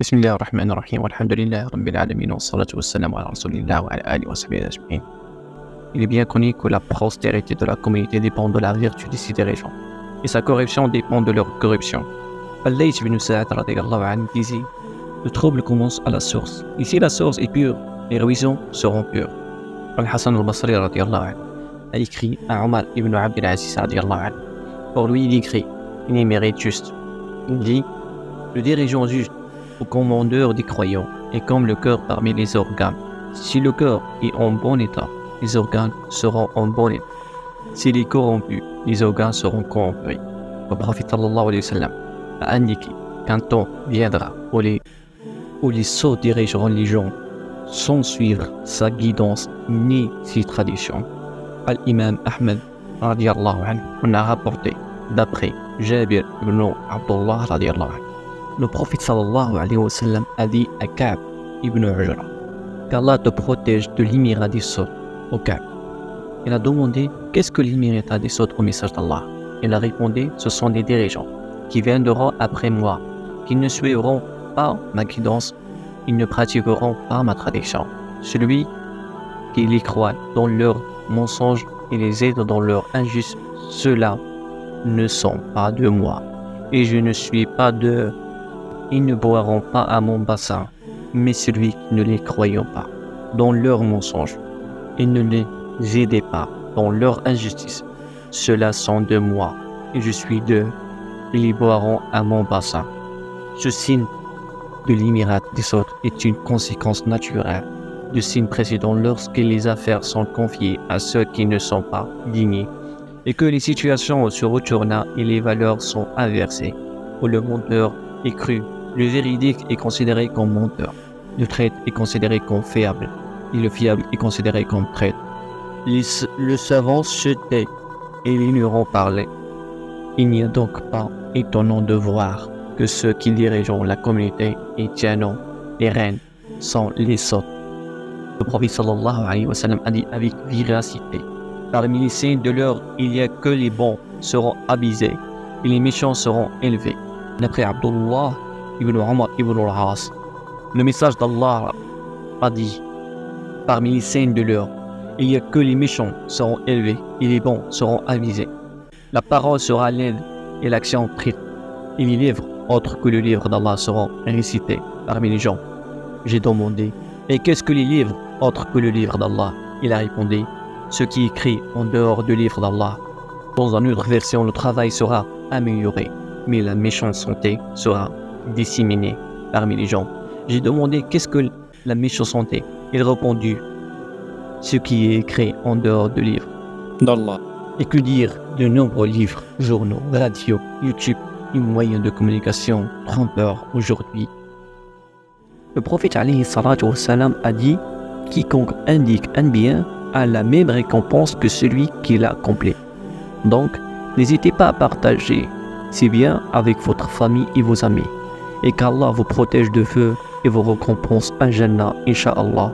بسم الله الرحمن الرحيم والحمد لله رب العالمين والصلاة والسلام على رسول الله وعلى آله وصحبه أجمعين. Il est bien connu que la prospérité de la communauté dépend de la vertu de ses dirigeants et sa corruption dépend de leur corruption. Al-Layth ibn Sa'd radiyallahu anhu disait: le trouble commence à la source. Et si la source est pure, les ruisseaux seront purs. Al-Hassan al-Basri radiyallahu anhu a écrit à Omar ibn Abd al-Aziz radiyallahu anhu. Pour lui, il écrit une émérite juste. Il dit: le dirigeant juste au commandeur des croyants est comme le cœur parmi les organes. Si le cœur est en bon état, les organes seront en bon état. S'il est corrompu, les organes seront corrompus. Le prophète sallallahu alayhi wa sallam a indiqué qu'un temps viendra où les sots dirigeront les gens sans suivre sa guidance ni ses traditions. Al-Imam Ahmed radiyallahu anhu on a rapporté d'après Jabir ibn Abdullah radiyallahu anhu. Le prophète sallallahu alayhi wa sallam a dit à Ka'b ibn Ujra qu'Allah te protège de l'imirat des sots au Ka'b. Il a demandé qu'est-ce que l'imirat des sots au message d'Allah. Il a répondu: ce sont des dirigeants qui viendront après moi, qui ne suivront pas ma guidance, ils ne pratiqueront pas ma tradition. Celui qui les croit dans leurs mensonges et les aide dans leur injustice, ceux-là ne sont pas de moi et je ne suis pas d'eux. Ils ne boiront pas à mon bassin, mais celui qui ne les croyant pas dans leurs mensonges et ne les aidez pas dans leur injustice, ceux-là sont de moi et je suis d'eux. Ils y boiront à mon bassin. Ce signe de l'imirat des autres est une conséquence naturelle du signe précédent lorsque les affaires sont confiées à ceux qui ne sont pas dignes et que les situations se retournent et les valeurs sont inversées, où le menteur est cru, le véridique est considéré comme menteur, le traître est considéré comme fiable et le fiable est considéré comme traître. Le savant se tait et l'ignorant parle. Il n'y a donc pas étonnant de voir que ceux qui dirigent la communauté et tiennent les rênes sont les sots. Le prophète sallallahu alayhi wa sallam a dit avec véracité: parmi les signes de l'heure, il n'y a que les bons seront avisés et les méchants seront élevés. D'après Abdullah ibn Umar ibn al-As, le message d'Allah a dit: parmi les signes de l'heure, il n'y a que les méchants seront élevés et les bons seront avisés. La parole sera laide et l'action triste, et les livres autres que le livre d'Allah seront récités parmi les gens. J'ai demandé: et qu'est-ce que les livres autres que le livre d'Allah? Il a répondu: ce qui est écrit en dehors du livre d'Allah. Dans une autre version, le travail sera amélioré, mais la méchanceté sera disséminée parmi les gens. J'ai demandé: qu'est-ce que la méchanceté? Il a répondu: ce qui est écrit en dehors du livre d'Allah. Et que dire de nombreux livres, journaux, radios, YouTube et moyens de communication trompeurs aujourd'hui. Le prophète alayhi salatu wa salam a dit: quiconque indique un bien a la même récompense que celui qui l'a accompli. Donc, n'hésitez pas à partager ces biens avec votre famille et vos amis, et qu'Allah vous protège de feu et vous récompense un Jannah, Inch'Allah.